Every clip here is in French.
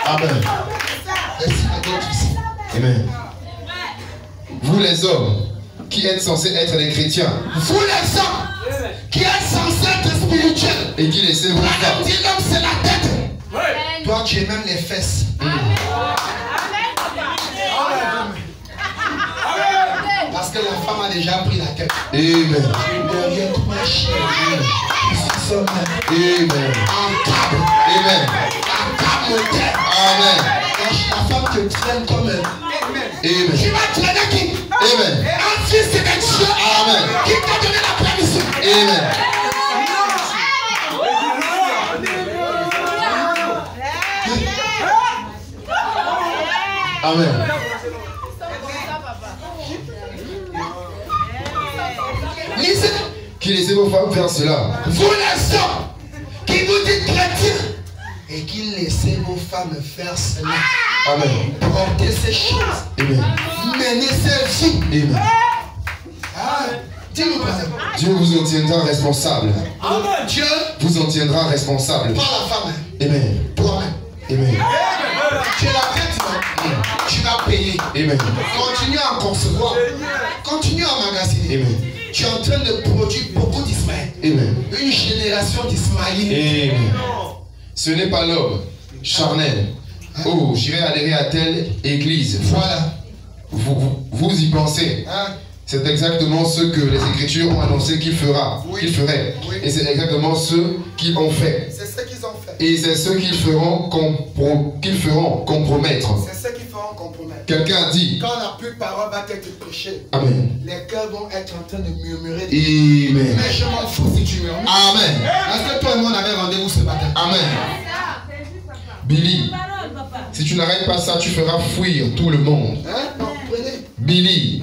Amen. Amen. Vous les hommes qui êtes censés être des chrétiens. Vous les hommes qui êtes censés être spirituels. Et qui laissez vos femmes. L'homme c'est la tête. Toi tu es même les fesses. Parce que la femme a déjà pris la tête. Amen. Derrière toi, chérie. Amen. Amen. Amen. La femme te traîne comme elle. Amen. Tu vas traîner qui? Amen. Un fils de Dieu. Amen. Qui t'a donné la permission? Amen. Amen. Lisez. Qui laissez vos femmes faire cela. Vous les hommes qui vous dites chrétiens et qui laissez vos femmes faire cela. Amen. Porter ces choses. Amen. Mener ces vies. Amen. Dis-nous par Dieu vous en tiendra responsable. Amen. Dieu vous en tiendra responsable. Pas la femme. Amen. Toi-même. Amen. Tu es la tête, non? Tu vas payer. Amen. Continue à concevoir. Continue à magasiner. Amen. Tu es en train de produire beaucoup d'Ismaël. Amen. Une génération d'Ismaël. Amen. Ce n'est pas l'homme charnel. Oh, j'irai adhérer à telle église. Voilà. Vous y pensez. C'est exactement ce que les Écritures ont annoncé qu'il fera, qu'il ferait. Et c'est exactement ce qu'ils ont fait. C'est ce qu'ils ont fait. Et c'est ce qu'ils feront compromettre. C'est ce qu'ils feront compromettre. Quelqu'un a dit. Quand la pure parole va être prêchée, Amen. Les cœurs vont être en train de murmurer. Amen. Mais je m'en fous si tu murmures. Amen. Est-ce que toi et moi on avait rendez-vous ce matin? Amen. Billy, si tu n'arrêtes pas ça, tu feras fuir tout le monde. Non, prenez. Billy,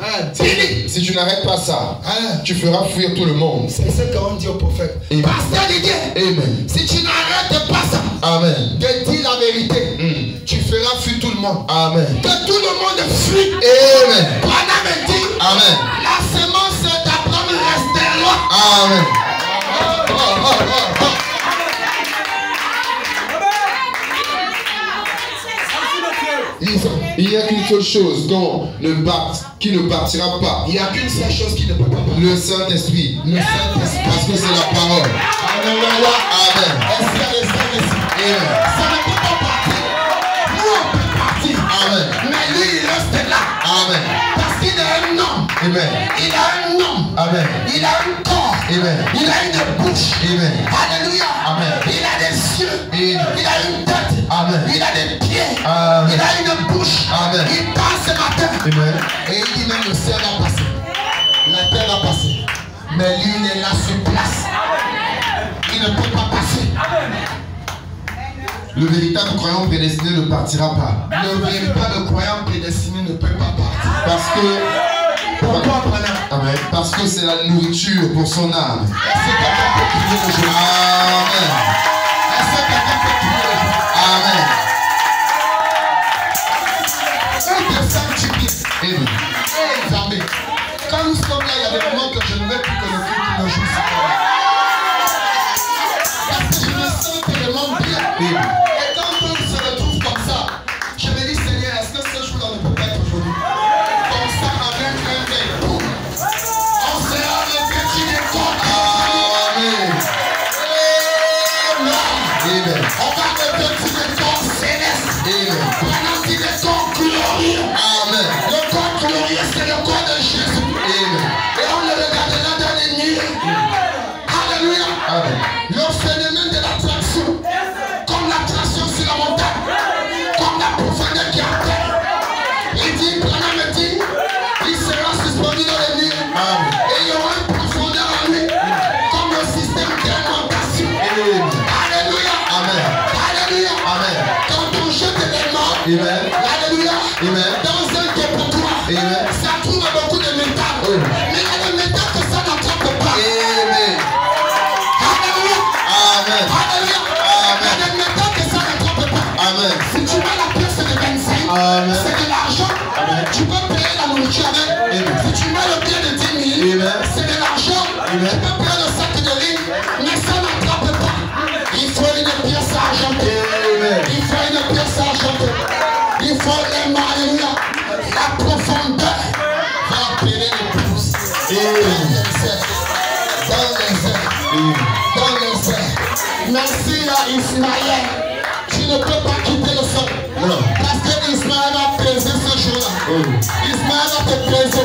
si tu n'arrêtes pas ça, tu feras fuir tout le monde. C'est ce qu'on dit au prophète. Pasteur Didier, amen. Si tu n'arrêtes pas ça, amen, de dire la vérité, tu feras fuir tout le monde. Amen. Que tout le monde fuit. Amen. Branham dit, amen. La semence d'Abraham reste loin. Amen. Il n'y a qu'une seule chose qui ne partira pas. Il n'y a qu'une seule chose qui ne peut pas partir. Le Saint-Esprit. Parce que c'est la parole. Alléluia. Amen. Amen. Ça ne peut pas partir. Nous on peut partir. Amen. Mais lui il reste là. Amen. Parce qu'il a un nom. Amen. Il a un nom. Amen. Il a un corps. Amen. Il a une bouche. Amen. Alléluia. Amen. Il a des yeux. Amen. Il a une tête. Amen. Il a des pieds. Amen. Il a une bouche. Amen. Il passe ce matin. Amen. Et il dit même le ciel va passer. La terre va passer. Mais lui il est là sur place. Il ne peut pas passer. Le véritable croyant prédestiné ne partira pas. Le véritable croyant prédestiné ne peut pas partir. Parce que pourquoi amen. Parce que c'est la nourriture pour son âme. Est-ce que quelqu'un peut prier le jour? Amen. Est-ce que quelqu'un peut prier le jour? Amen. Un dessin typique. Amen. Amen. Quand nous sommes là, il y a des moments que je ne veux plus que le culte ne joue sur moi. Parce que je me sens tellement bien. Amen. Et quand on se retrouve comme ça, je me dis Seigneur, est-ce que ce jour-là ne peut pas être aujourd'hui? Comme ça, avec un verre. On sera revêtu des corps. Amen. Amen. On va revêtu des corps célestes. Amen. On dit des corps glorieux. Amen. Le corps glorieux, c'est le corps de Jésus. Amen. Et on le regardera dans les nuits. Alléluia. Amen. Le phénomène de l'attraction, comme l'attraction sur la montagne, comme la profondeur qui est en terre. Il dit, Branham me dit, il sera suspendu dans les nuits. Et il y aura une profondeur en lui, comme le système d'alimentation. Alléluia. Amen. Alléluia. Amen. Quand on jette les morts, Amen. alléluia. Amen. Dans un dépotoir, Amen. ça trouve beaucoup de métal. Mais il y a des métals que ça n'attrape pas. Amen. Alléluia. Amen. Alléluia. Il y a des métals que ça n'attrape pas. Amen. Si tu mets la pièce de 25, Amen. c'est de l'argent. Tu peux payer la nourriture avec. Si tu mets le billet de 10 000, Amen. c'est de l'argent. Tu peux payer le sac de riz, mais ça n'attrape Merci à Ismaël. Tu ne peux pas quitter le sol. Non. Parce que Ismaël a pesé ce jour-là. Ismaël a te pesé.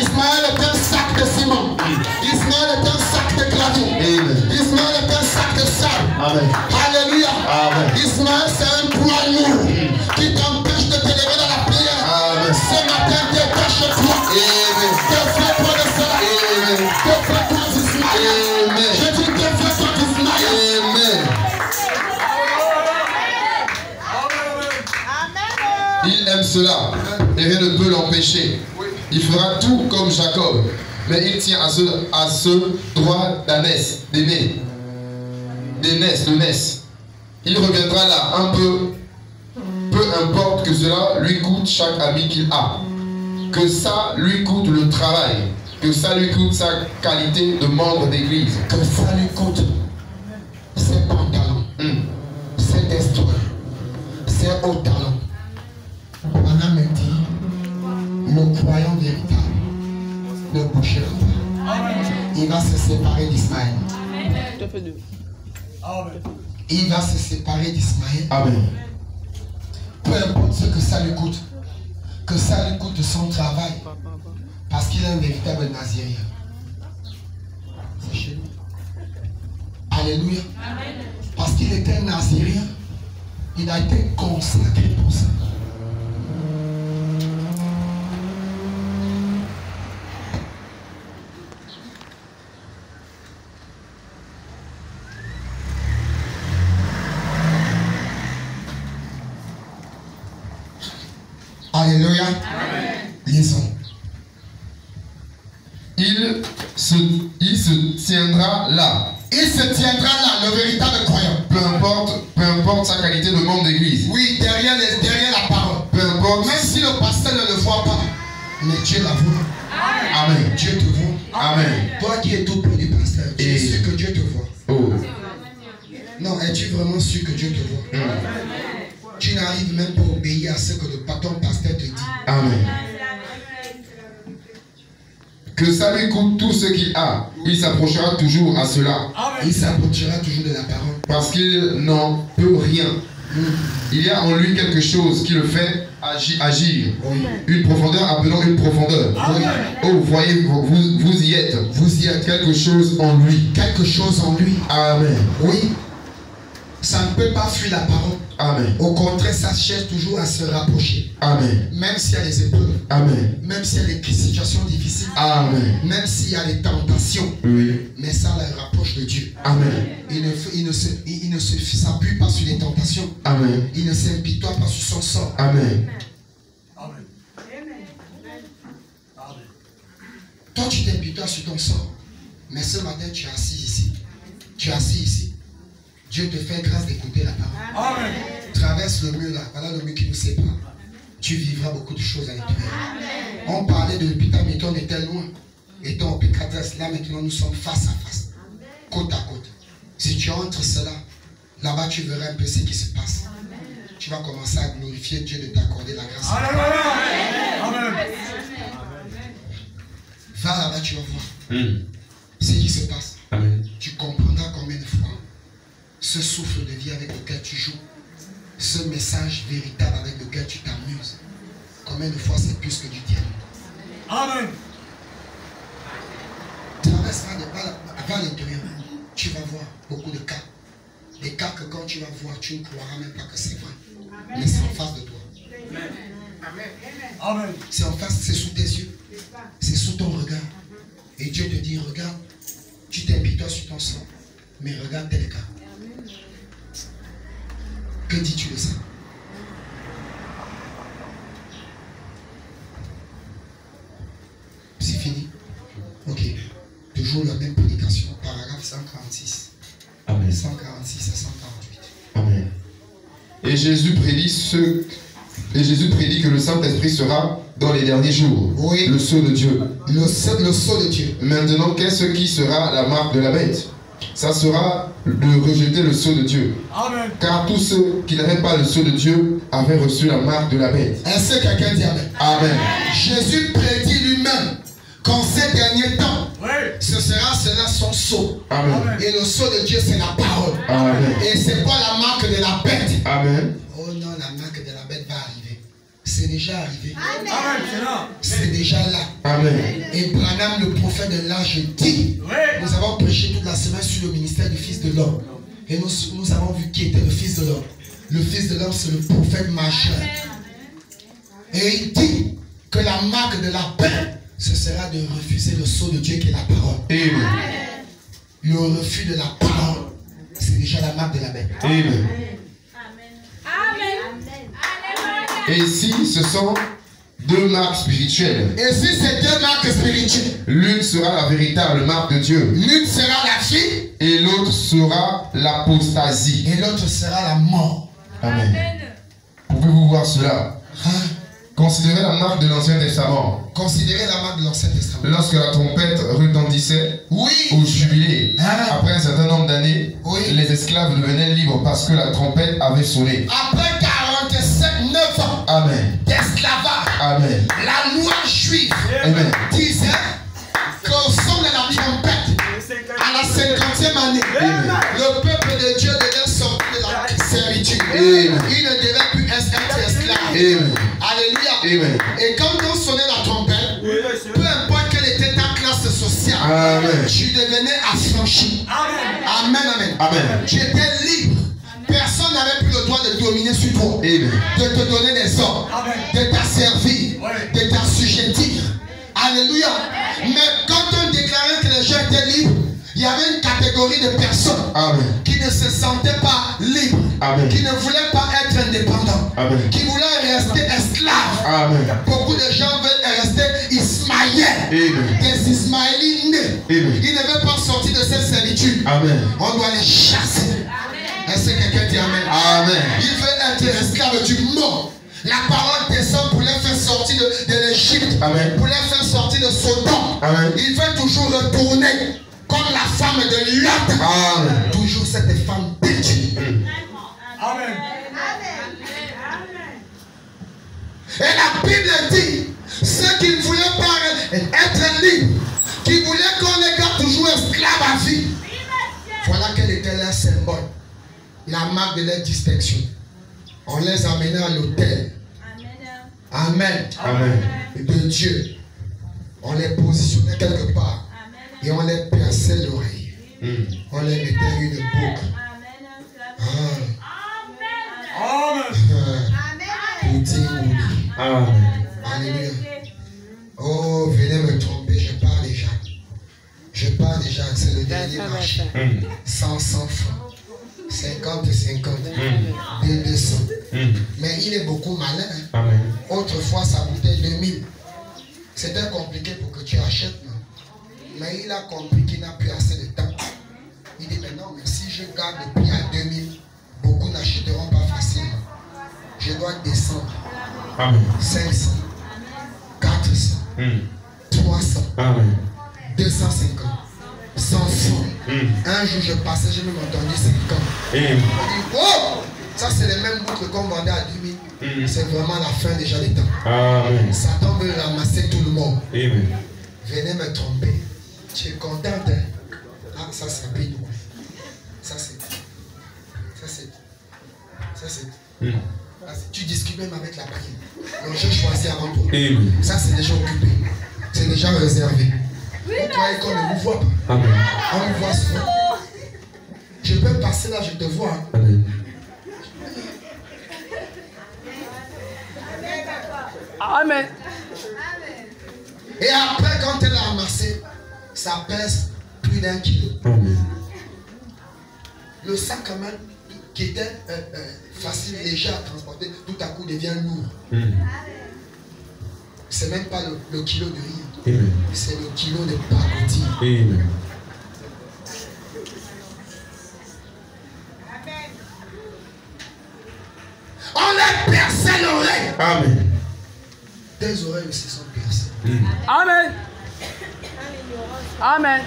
Ismaël est un sac de ciment. Ismaël est un sac de gravier. Ismaël est un sac de sable. Amen. Alléluia. Amen. Ismaël, c'est un poids lourd qui t'empêche de t'élever dans la prière. Amen. Ce matin, dépêche-toi. Défais-toi de cela. Défais-toi d'Ismaël. Je dis défais-toi d'Ismaël. Il aime cela et rien ne peut l'empêcher. Il fera tout comme Jacob, mais il tient à ce droit d'aînesse, d'aimer, d'aînesse. Il reviendra là un peu importe que cela lui coûte chaque ami qu'il a, que ça lui coûte le travail, que ça lui coûte sa qualité de membre d'église, que ça lui coûte ses pantalons, ses destructeurs, ses hauts talons. Madame me dit, le croyant véritable ne bougera pas. Il va se séparer d'Ismaël. Il va se séparer d'Ismaël. Amen. Peu importe ce que ça lui coûte. Que ça lui coûte son travail. Parce qu'il est un véritable nazirien. C'est chez lui. Alléluia. Parce qu'il était un nazirien. Il a été consacré pour ça. Alléluia. Lisons. Il se tiendra là. Il se tiendra là, le véritable croyant. Peu importe sa qualité de membre d'église. Oui, derrière la parole. Peu importe. Même si le pasteur ne le voit pas, mais Dieu la voit. Amen. Dieu te voit. Amen. Toi qui es tout près du pasteur, tu es sûr que Dieu te voit. Oh. Non, es-tu vraiment sûr que Dieu te voit? Tu n'arrives même pas à obéir à ce que ton pasteur te dit. Amen. Que ça lui coûte tout ce qu'il a. Il s'approchera toujours à cela. Il s'approchera toujours de la parole. Parce qu'il n'en peut rien. Il y a en lui quelque chose qui le fait agir. Oui. Une profondeur appelant une profondeur. Oui. Oh, voyez, vous y êtes. Vous y êtes. Quelque chose en lui. Quelque chose en lui. Amen. Oui. Ça ne peut pas fuir la parole. Amen. Au contraire, ça cherche toujours à se rapprocher. Amen. Même s'il y a des épreuves. Amen. Même s'il y a des situations difficiles. Amen. Même s'il y a des tentations. Oui. Mais ça la rapproche de Dieu. Amen. Il ne s'appuie pas sur les tentations. Amen. Il ne s'impitoie pas sur son sort. Amen. Toi, tu t'impitoies sur ton sort. Mais ce matin, tu es assis ici. Tu es assis ici. Dieu te fait grâce d'écouter la parole. Amen. Traverse le mur là. Voilà le mur qui nous sépare. Tu vivras beaucoup de choses à l'intérieur. On parlait de l'hôpital, mais on était loin. Étant au Pécatès, là maintenant nous sommes face à face. Côte à côte. Si tu entres cela, là-bas tu verras un peu ce qui se passe. Tu vas commencer à glorifier Dieu de t'accorder la grâce. Amen. Va là-bas, tu vas voir ce qui se passe. Amen. Tu comprendras combien de fois ce souffle de vie avec lequel tu joues, ce message véritable avec lequel tu t'amuses, combien de fois c'est plus que du diable. Amen. Traverse vers l'intérieur, tu vas voir beaucoup de cas. Des cas que quand tu vas voir, tu ne croiras même pas que c'est vrai. Mais c'est en face de toi. Amen. C'est en face, c'est sous tes yeux. C'est sous ton regard. Et Dieu te dit, regarde, tu t'impitoies sur ton sang, mais regarde tel cas. Que dis-tu de ça? C'est fini? Ok. Toujours la même prédication. Paragraphe 146. Amen. 146 à 148. Amen. Et Jésus prédit que le Saint-Esprit sera dans les derniers jours. Oui. Le sceau de Dieu. Le sceau de Dieu. Maintenant, qu'est-ce qui sera la marque de la bête? Ça sera de rejeter le sceau de Dieu. Amen. Car tous ceux qui n'avaient pas le sceau de Dieu avaient reçu la marque de la bête. Est-ce que quelqu'un dit Amen? Amen. Jésus prédit lui-même qu'en ces derniers temps, ce ce sera cela son sceau. Amen. Et le sceau de Dieu, c'est la parole. Amen. Et c'est quoi la marque de la bête? Amen. Oh non, la marque de la bête va arriver. C'est déjà arrivé. Amen. C'est déjà là. Amen. Et Branham, le prophète de l'âge, dit, nous avons prêché toute la semaine sur le ministère du Fils de l'homme. Et nous avons vu qui était le Fils de l'homme. Le Fils de l'homme, c'est le prophète majeur. Et il dit que la marque de la bête, ce sera de refuser le sceau de Dieu qui est la parole. Amen. Le refus de la parole, c'est déjà la marque de la bête. Amen. Et ici, ce sont deux marques spirituelles. Et si ces deux marques spirituelles, L'une sera la véritable marque de Dieu. l'une sera la vie Et l'autre sera l'apostasie. et l'autre sera la mort. Amen. Pouvez-vous voir cela? Hein? Considérez la marque de l'Ancien Testament. Considérez la marque de l'Ancien Testament. Lorsque la trompette retentissait Oui. au jubilé, Hein? après un certain nombre d'années, Oui. les esclaves devenaient libres parce que la trompette avait sonné. Après 9 ans Amen. d'esclavage, Amen. la loi juive Amen. disait qu'au son de la trompette, à la 50e année, le peuple de Dieu devait sortir de la servitude. Amen. Il ne devait plus être esclave. Amen. Alléluia. Amen. Et quand on sonnait la trompette, peu importe quelle était ta classe sociale, Amen. tu devenais affranchi. Amen, amen. Amen. Tu étais libre. Personne n'avait plus le droit de dominer sur toi, Amen. de te donner des ordres, de t'asservir, de t'assujettir. Alléluia. Mais quand on déclarait que les gens étaient libres, il y avait une catégorie de personnes Amen. qui ne se sentaient pas libres, Amen. qui ne voulaient pas être indépendants, Amen. qui voulaient rester esclaves. Amen. Beaucoup de gens veulent rester Ismaël, Amen. des Ismaélites nés. Amen. Ils ne veulent pas sortir de cette servitude. Amen. On doit les chasser. Est-ce que quelqu'un dit Amen? Amen. Ils veulent être esclaves du monde. La parole descend pour les faire sortir de l'Égypte, Amen. pour les faire sortir de Sodome. Amen. Ils veulent toujours retourner comme la femme de Lot. Amen. Toujours cette femme bêtue. Amen. Et la Bible dit, ceux qui ne voulaient pas être libres, qui voulaient qu'on les garde toujours esclaves à vie, voilà quel était leur symbole, la marque de leur distinction. On les amenait à l'autel. Amen. Amen. De Dieu. On les positionnait quelque part. Et on les perçait l'oreille. On les mettait une boucle. Pour dire oui. Amen. Alléluia. Oh, venez me tromper, je pars déjà. Je pars déjà, c'est le dernier marché. 100 francs. 50, 200. Mais il est beaucoup malin. Hein. Amen. Autrefois, ça coûtait 2000. C'était compliqué pour que tu achètes. Non? Mais il a compris qu'il n'a plus assez de temps. Il dit, mais non, mais si je garde le prix à 2000, beaucoup n'achèteront pas facilement. Je dois descendre. Amen. 500, 400, 300, Amen. 250, 100 francs. Un jour, je passais, j'ai même entendu 50. Amen. On dit, oh, ça c'est les mêmes boucles qu'on vendait à 10 000. C'est vraiment la fin déjà des temps. Amen. Satan veut ramasser tout le monde. Amen. Venez me tromper. Tu es contente, hein? Ah, ça c'est bidou. Ça c'est. Tu discutes même avec la païenne. Donc j'ai choisi avant toi. Amen. Ça c'est déjà occupé. C'est déjà réservé. Vous croyez qu'on ne vous voit pas? Amen. On vous voit souvent. Je peux passer là, je te vois. Hein. Amen. Amen. Et après, quand elle a ramassé, ça pèse plus d'1 kilo. Amen. Le sac, quand même, qui était facile, léger à transporter, tout à coup devient lourd. C'est même pas le kilo de riz. Amen. C'est le kilo de pacotille. Amen. On les perçait l'oreille. Amen. Tes oreilles aussi sont percées. Amen. Amen.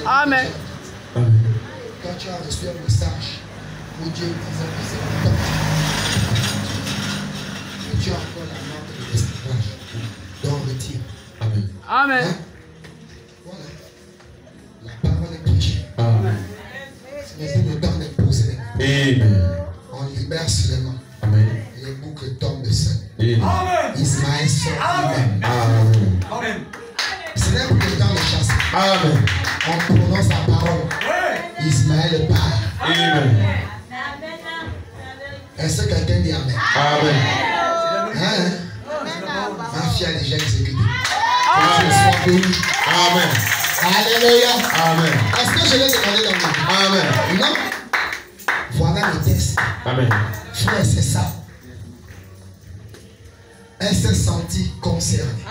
Amen. Amen. Quand tu as reçu un message où Dieu disait que c'est pour toi, et tu as encore la marque de l'esclavage. Donc retire. Amen. Amen. Hein? Voilà. La parole est prêchée. Amen. Ce n'est plus le temps d'imposer. Amen. On libère seulement. Amen. Les boucles tombent de seul. Amen. Ismaël sort lui-même. Amen. Amen. Ce n'est plus le temps de chasser. Amen. On prononce la parole. Ismaël part. Amen. Est-ce que quelqu'un dit Amen? Amen. Hein? Ma fille a déjà exécuté. Que je sois béni. Amen. Alléluia. Amen. Est-ce que je l'ai demandé dans le monde? Amen. Non. Voilà le test. Amen. Frère, c'est ça. Elle s'est sentie concernée.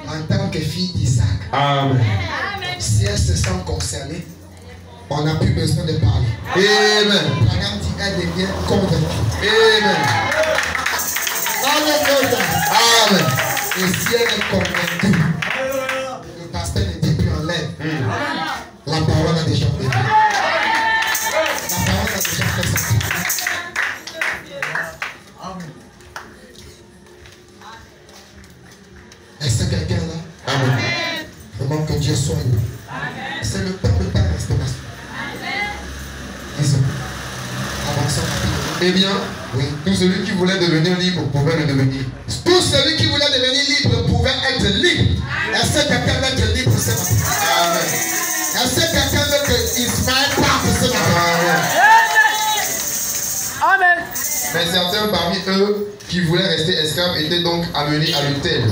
En tant que fille d'Isaac. Amen. Si elle se sent concernée, on n'a plus besoin de parler. Amen. Madame dit, elle devient convaincue. Amen. Alléluia. Amen. Et si elle est convaincue, le pasteur ne dit plus en l'air. La parole a déjà fait. La parole a déjà fait sortir. Est-ce que quelqu'un là? Amen. Vraiment que Dieu soit nous. C'est le temps de ta restauration. Disons. Avançons rapidement. Eh bien, Oui. tout celui qui voulait devenir libre pouvait le devenir. Tout celui qui voulait devenir libre pouvait être libre. Est-ce que quelqu'un veut être libre ce matin? Amen. Est-ce que quelqu'un veut que Ismaël parte ce matin? Amen. Amen. Mais certains parmi eux qui voulaient rester esclaves étaient donc amenés à l'autel,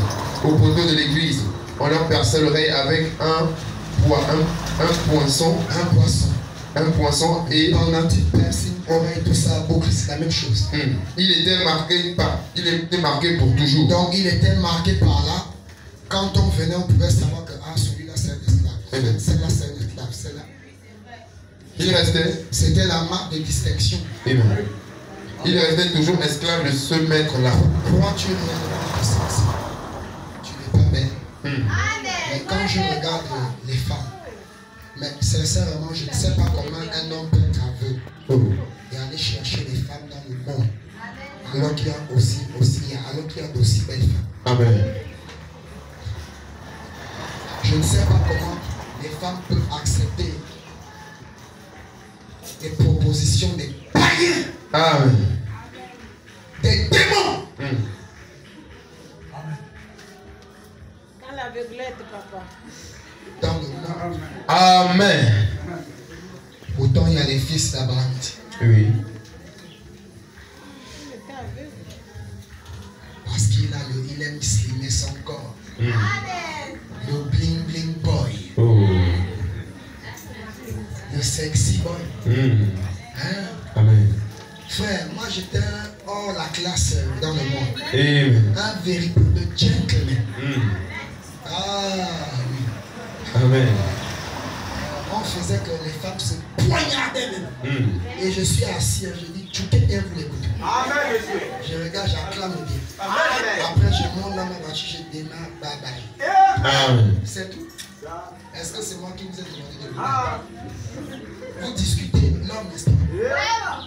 au poteau de l'église. On leur perçait l'oreille avec un poinçon, Un poisson. et Pendant qu'il perce une oreille, tout ça, boucle, c'est la même chose. il était marqué pour toujours. Donc il était marqué par là. Quand on venait, on pouvait savoir que celui-là c'est un esclave. Celle-là c'est un esclave. Celle-là. Il restait, C'était la marque de distinction. Amen. Il restait toujours esclave de ce maître-là. Crois-tu réellement que c'est ça? Tu n'es pas belle. Mais quand je regarde les femmes, mais sincèrement, je ne sais pas comment un homme peut être aveugle et aller chercher les femmes dans le monde, alors qu'il y a d'aussi belles femmes. Amen. Je ne sais pas comment les femmes peuvent accepter les propositions des païens, Amen. des démons. Dans l'aveuglette, papa. Dans le monde. Amen. Pourtant, il y a les fils d'Abraham. Oui. Parce qu'il aime slimer son corps. Le bling bling boy. Oh. Le sexy boy. Hein? Amen. Frère, moi j'étais hors la classe dans le monde. Amen. Un véritable gentleman. Ah oui. Amen. On faisait que les femmes se poignardaient même. Et je suis assis, je dis, tu peux bien vous l'écouter. Je regarde, j'acclame Dieu. Après, je monte dans ma voiture, je démarre, bye bye. Amen. C'est tout. Est-ce que c'est moi qui vous ai demandé de vous? Vous discutez, l'homme n'est-ce pas?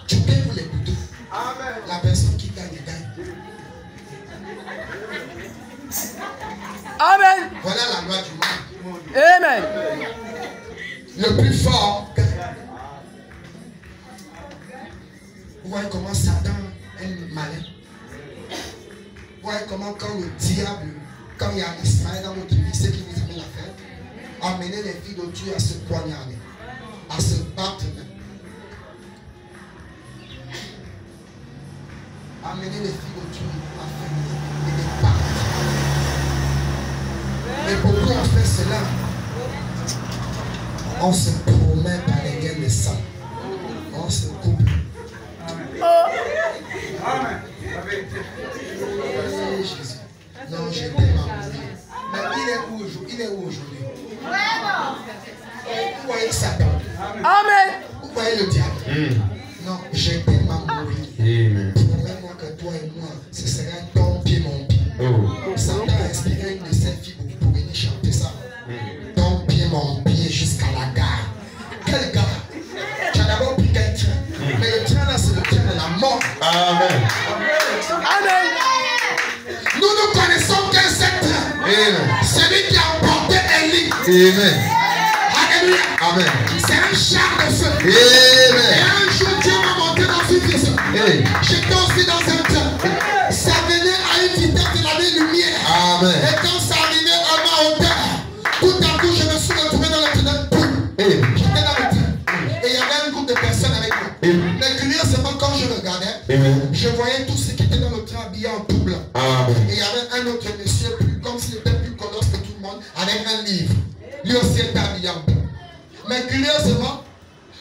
Tu peux vous l'écouter. La personne qui gagne, gagne. Amen. Voilà la loi du monde. Amen. Le plus fort gagne. Vous voyez comment Satan est malin. Vous voyez comment quand le diable, quand il y a Ismaël dans votre vie, c'est qui vous amène à faire? Amener les filles de Dieu à se poignarder, à se battre même. Amener les filles de Dieu à faire des pactes. Et beaucoup ont fait cela. On se promet par les gains de sang. On se coupe. Jésus. Non, je t'aime à mourir. Mais il est où aujourd'hui? Vous voyez Satan? Amen. Vous voyez le diable? Non, je t'aime à mourir. Amen. Promets-moi que toi et moi, ce sera ton pied, mon pied. Oh. Satan a inspiré une de ses filles pour venir chanter ça. Ton pied, mon pied, jusqu'à la gare. Quelle gare? Tu as d'abord pris quel train? Mais le train là, c'est le train de la mort. Amen. Amen. Nous connaissons qu'un Amen. Alléluia. Amen. C'est un char de feu. Amen. Et un jour, Dieu m'a monté dans une vision. Hey. J'étais aussi dans un train. Ça venait à une vitesse de la lumière. Amen. Et quand ça arrivait à ma hauteur, tout à coup, je me suis retrouvé dans le tunnel. Hey. J'étais dans le train. Et il y avait un groupe de personnes avec moi. Amen. Mais curieusement, quand je regardais, Amen. je voyais tous ceux qui étaient dans le train habillés en tout blanc. Amen. Et il y avait un autre monsieur, comme s'il était plus colosse que tout le monde, avec un livre. Lui aussi était habillé en blanc. Mais curieusement,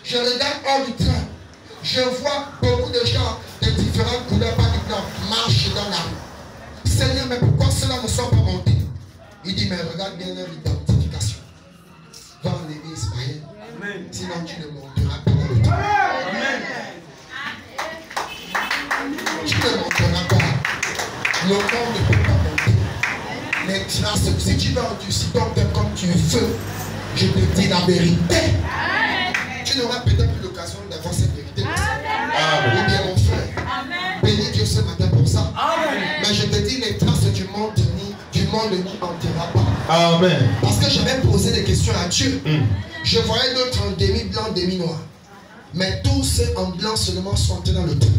je regarde hors du train. Je vois beaucoup de gens de différentes couleurs, pas du blanc, marcher dans la rue. Seigneur, mais pourquoi ceux-là ne sont pas montés? Il dit, mais regarde bien leur identification. Va enlever Ismaël. Sinon tu ne monteras pas dans le train. Tu ne monteras pas. Le monde ne peut pas monter. Les traces, si tu vas au-dessus donc comme tu veux, je te dis la vérité. Tu n'auras peut-être plus l'occasion d'avoir cette vérité. Ou bien mon frère. Bénis Dieu ce matin pour ça. Mais je te dis, les traces du monde n'y entrera pas. Amen. Parce que j'avais posé des questions à Dieu. Je voyais d'autres en demi-blanc, demi-noir. Mais tous ceux en blanc seulement sont entrés dans le trou.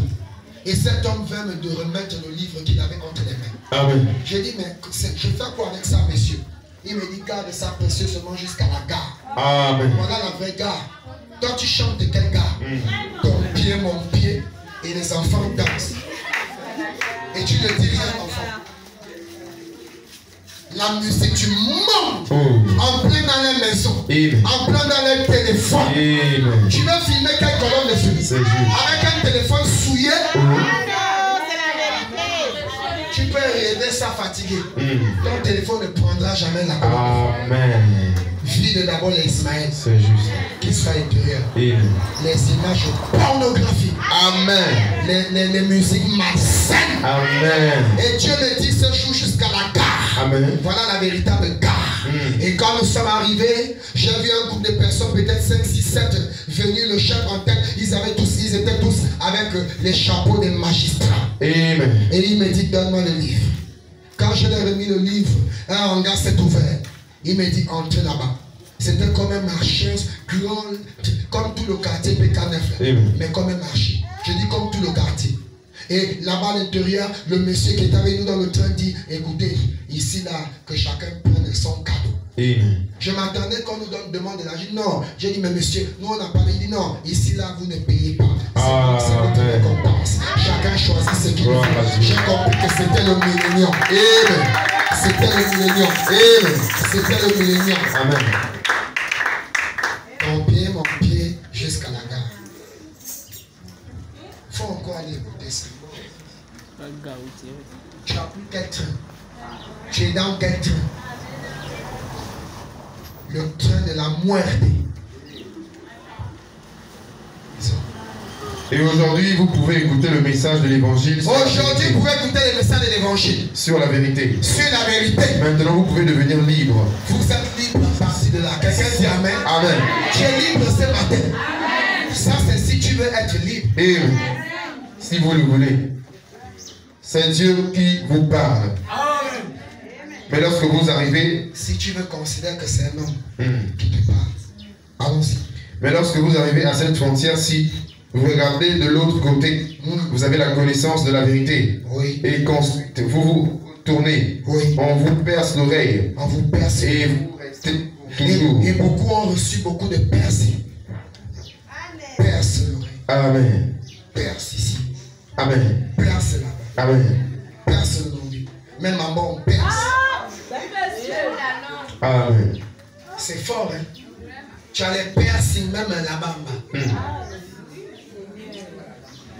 Et cet homme vint me remettre le livre qu'il avait entre les mains. Amen. J'ai dit, mais je fais quoi avec ça, monsieur? Il me dit, garde ça précieusement jusqu'à la gare. Amen. Voilà la vraie gare. Toi, tu chantes de quelle gare? Ton pied, mon pied, et les enfants dansent. Et tu ne dis rien, enfant. La musique du monde, en plein dans les maisons, en plein dans les téléphones. Tu veux filmer quelle colonne de feu? Avec un téléphone souillé. Tu peux rêver ça fatigué. Ton téléphone ne prendra jamais la colonne. Amen. Vide d'abord les Ismaël. C'est juste. Qui soit intérieur. Amen. Les images pornographiques. Amen. Les musiques malsaines. Amen. Et Dieu me dit ce jour jusqu'à la gare. Amen. Voilà la véritable gare. Et quand nous sommes arrivés, j'ai vu un groupe de personnes, peut-être 5, 6, 7, venus le chef en tête. Ils étaient tous avec les chapeaux des magistrats. Amen. Et il me dit, donne-moi le livre. Quand je lui ai remis le livre, un hangar s'est ouvert. Il me dit, entrez là-bas. C'était comme un marché grand, comme tout le quartier PK9, mais comme un marché. Je dis comme tout le quartier. Et là-bas à l'intérieur, le monsieur qui est avec nous dans le train dit, écoutez, ici là, que chacun prenne son cadeau. Amen. Je m'attendais qu'on nous demande de l'argent. Non, j'ai dit, mais monsieur, nous on n'a pas dit. Il dit, non, ici là, vous ne payez pas. C'est notre récompense. Chacun choisit ce qu'il veut. J'ai compris que c'était le millénium. Amen. C'était le millénium. Amen. C'était le millénium. Amen. Mon pied, jusqu'à la gare. Il faut encore aller écouter ça. Tu as pris quel train? Tu es dans quel train? Le train de la muerte. Et aujourd'hui, vous pouvez écouter le message de l'évangile. Aujourd'hui, vous pouvez écouter le message de l'évangile. Sur la vérité. Sur la vérité. Maintenant, vous pouvez devenir libre. Vous êtes libre à partir de là. Quelqu'un dit Amen. Amen. Tu es libre ce matin. Ça, c'est si tu veux être libre. Et si vous le voulez, c'est Dieu qui vous parle. Amen. Mais lorsque vous arrivez, si tu veux considérer que c'est un homme qui te parle, allons-y. Mais lorsque vous arrivez à cette frontière-ci, vous regardez de l'autre côté, vous avez la connaissance de la vérité. Oui. Et quand vous vous tournez, oui. On vous perce l'oreille. On vous perce. Et vous restez toujours. Et beaucoup ont reçu beaucoup de percées. Perce l'oreille. Amen. Perce ici. Amen. Perce là-bas. Amen. Perce le nombril. Même à mort, on perce. Amen. C'est fort, hein? Tu as les piercings même là-bas.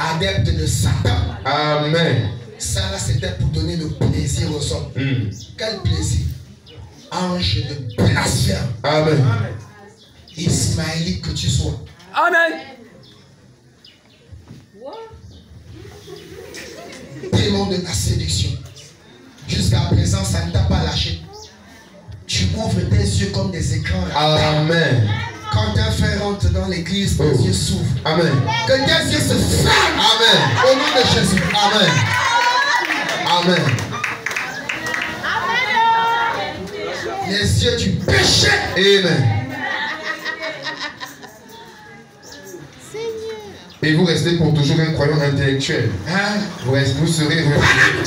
Adepte de Satan. Amen. Ça là, c'était pour donner le plaisir aux hommes. Quel plaisir? Ange de blasphème. Amen. Ismaélite que tu sois. Amen. Démon de la séduction. Jusqu'à présent, ça ne t'a pas lâché. Tu ouvres tes yeux comme des écrans. Amen. Quand un frère rentre dans l'église, tes yeux s'ouvrent. Amen. Que tes yeux se ferment. Amen. Au nom de Jésus. Amen. Amen. les yeux du péché. Amen. Et vous restez pour toujours un croyant intellectuel. Hein? Vous serez Panam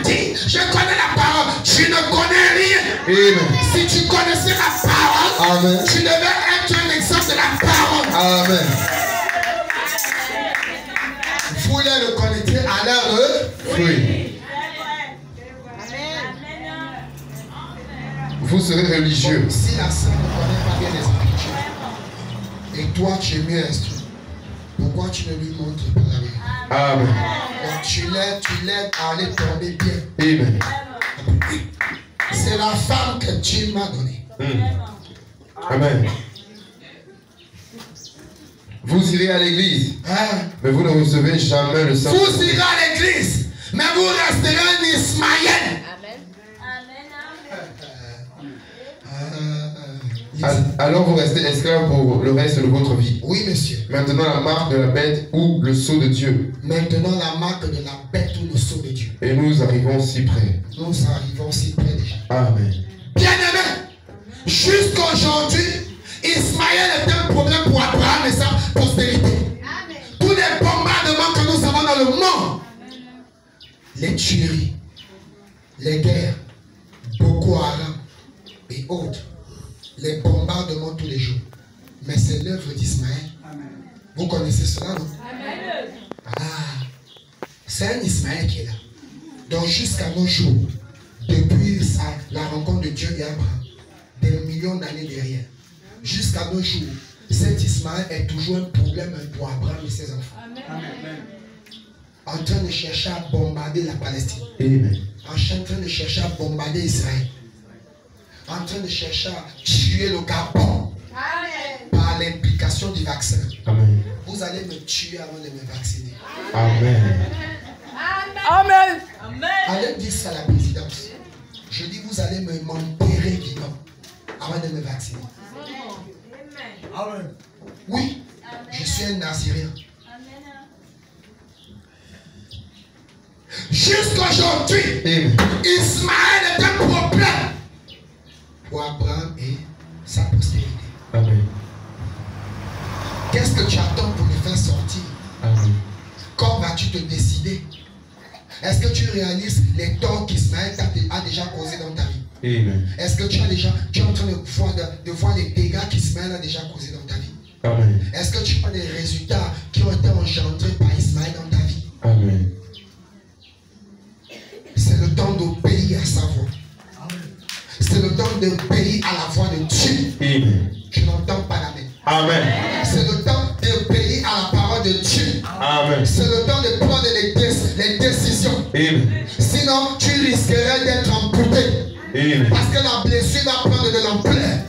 dit, je connais la parole, tu ne connais rien. Amen. Si tu connaissais la parole, Amen. tu devais être un exemple de la parole. Amen. Vous les reconnaîtrez à leur fruit. Vous serez religieux. Si la sœur ne connaît pas bien les Écritures, et toi tu es mieux instruit, pourquoi tu ne lui montres pas la vérité? Amen. Donc tu l'aides à aller tomber bien. Amen. C'est la femme que Dieu m'a donnée. Amen. Vous irez à l'église, Hein? mais vous ne recevez jamais le sang. Vous irez à l'église, mais vous resterez un Ismaël. Alors vous restez esclave pour le reste de votre vie. Oui, monsieur. Maintenant la marque de la bête ou le sceau de Dieu. Maintenant la marque de la bête ou le sceau de Dieu. Et nous arrivons si près. Nous arrivons si près déjà. Amen. Bien-aimé, jusqu'aujourd'hui, Ismaël est un problème pour Abraham et sa postérité. Tous les bombardements que nous avons dans le monde, les tueries, les guerres, Boko Haram et autres, les bombardements tous les jours. Mais c'est l'œuvre d'Ismaël. Vous connaissez cela, non? Ah, c'est un Ismaël qui est là. Donc jusqu'à nos jours, depuis la rencontre de Dieu et Abraham, des millions d'années derrière, jusqu'à nos jours, cet Ismaël est toujours un problème pour Abraham et ses enfants. En train de chercher à bombarder la Palestine. Amen. En train de chercher à bombarder Israël. En train de chercher à tuer le Gabon. Par l'implication du vaccin. Amen. Vous allez me tuer avant de me vacciner. Amen. Amen. Allez dire ça à la présidence. Je dis, vous allez m'enterrer vivant avant de me vacciner. Amen. Oui, je suis un Nazirien. Jusqu'aujourd'hui, Ismaël est un problème pour Abraham et sa postérité. Amen. Qu'est-ce que tu attends pour les faire sortir? Amen. Quand vas-tu te décider? Est-ce que tu réalises les torts qu'Ismaël a déjà causés dans ta vie? Amen. Est-ce que tu es en train de voir les dégâts qu'Ismaël a déjà causés dans ta vie? Amen. Est-ce que tu vois les résultats qui ont été engendrés par Ismaël dans ta vie? Amen. C'est le temps d'obéir à sa voix. C'est le temps d'obéir à la voix de Dieu. Amen. Je n'entends pas la main. Amen. C'est le temps d'obéir à la parole de Dieu. Amen. C'est le temps de prendre les décisions. Amen. Sinon, tu risquerais d'être amputé. Amen. Parce que la blessure va prendre de l'ampleur.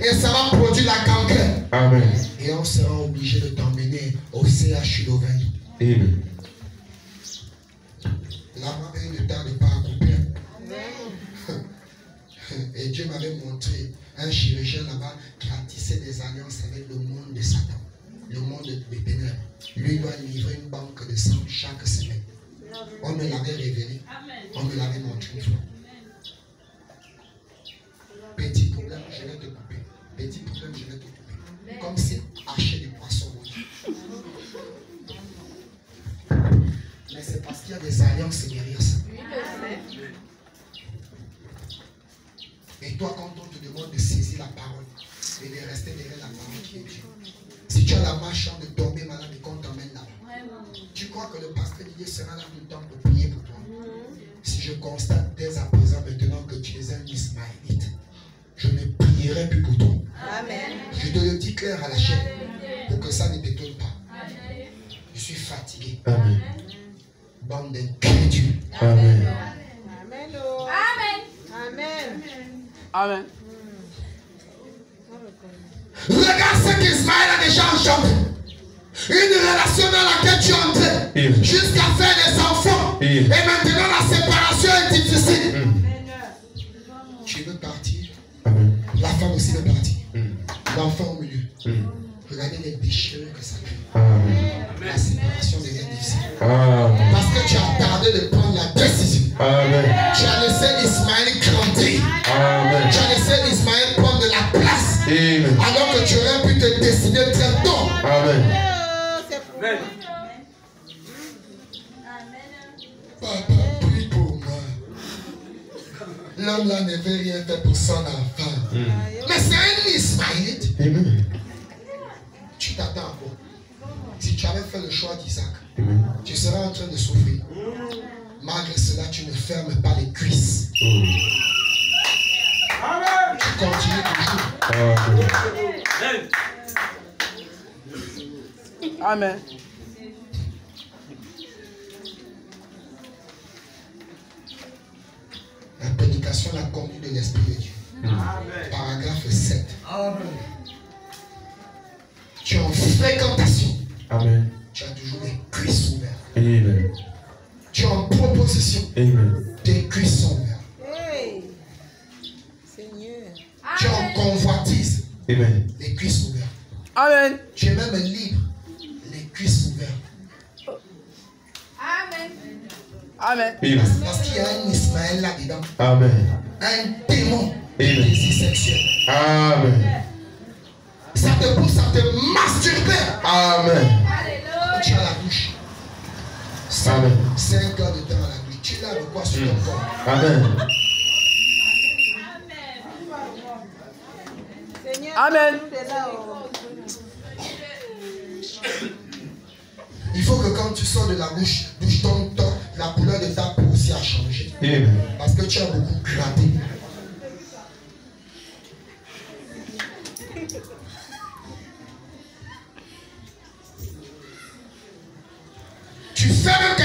Et ça va produire la gangrène. Amen. Et on sera obligé de t'emmener au CHU d'Auvergne. Amen. Là-bas, il ne tarde pas à couper. Et Dieu m'avait montré un chirurgien là-bas qui a tissé des alliances avec le monde de Satan, le monde des ténèbres. Lui doit livrer une banque de sang chaque semaine. On me l'avait révélé. On me l'avait montré une fois. Petit problème, je vais te couper. Petit problème, je vais te couper. Comme si hacher des poissons. Mais c'est parce qu'il y a des alliances derrière ça. Et toi, quand on te demande de saisir la parole et de rester derrière la parole qui est Dieu, si tu as la malchance de tomber malade et qu'on t'emmène là-bas, tu crois que le pasteur Didier sera là tout le temps pour prier pour toi? Si je constate dès à présent maintenant que tu es un Ismaélite, je ne prierai plus pour toi. Amen. Je te le dis clair à la chaîne pour que ça ne t'étonne pas. Je suis fatigué. Amen. Bande d'incrédules. Amen. Amen. Oh. Amen. Amen. Regarde ce qu'Ismaël a déjà engendré. Une relation dans laquelle tu es entré jusqu'à faire des enfants. Et maintenant la séparation est difficile. Tu veux partir. Amen. La femme aussi veut partir. L'enfant au milieu. Regardez les déchirures que ça crée. Amen. La séparation devient difficile. Amen. Parce que tu as tardé de prendre la décision. Amen. Tu as laissé Ismaël grandir. Amen. Tu Papa, prie pour moi. L'homme là ne veut rien faire pour son enfant. Mais c'est un Ismaélite. Tu t'attends à quoi? Si tu avais fait le choix d'Isaac, tu seras en train de souffrir. Malgré cela, tu ne fermes pas les cuisses. Tu continues toujours. Amen. La prédication, la conduite de l'Esprit de Dieu. Paragraphe 7. Tu es en fréquentation. Amen. Tu as toujours des cuisses ouvertes. Amen. Tu es en proposition. Amen. Tes cuisses sont ouvertes. Hey. Seigneur. Tu es en convoitise. Amen. Les cuisses ouvertes. Amen. Tu es même libre. Les cuisses ouvertes. Amen. Amen. Parce qu'il y a un Ismaël là-dedans. Amen. Un démon de Amen. désir sexuel. Amen. Ça te pousse à te masturber. Amen. Tu as la douche. Amen. 5 heures de temps à la douche. Tu laves quoi sur ton corps? Amen. Seigneur. Amen. nous de là, oh. Il faut que quand tu sors de la douche, la couleur de ta peau aussi a changé. Amen. Parce que tu as beaucoup gratté. Tu fermes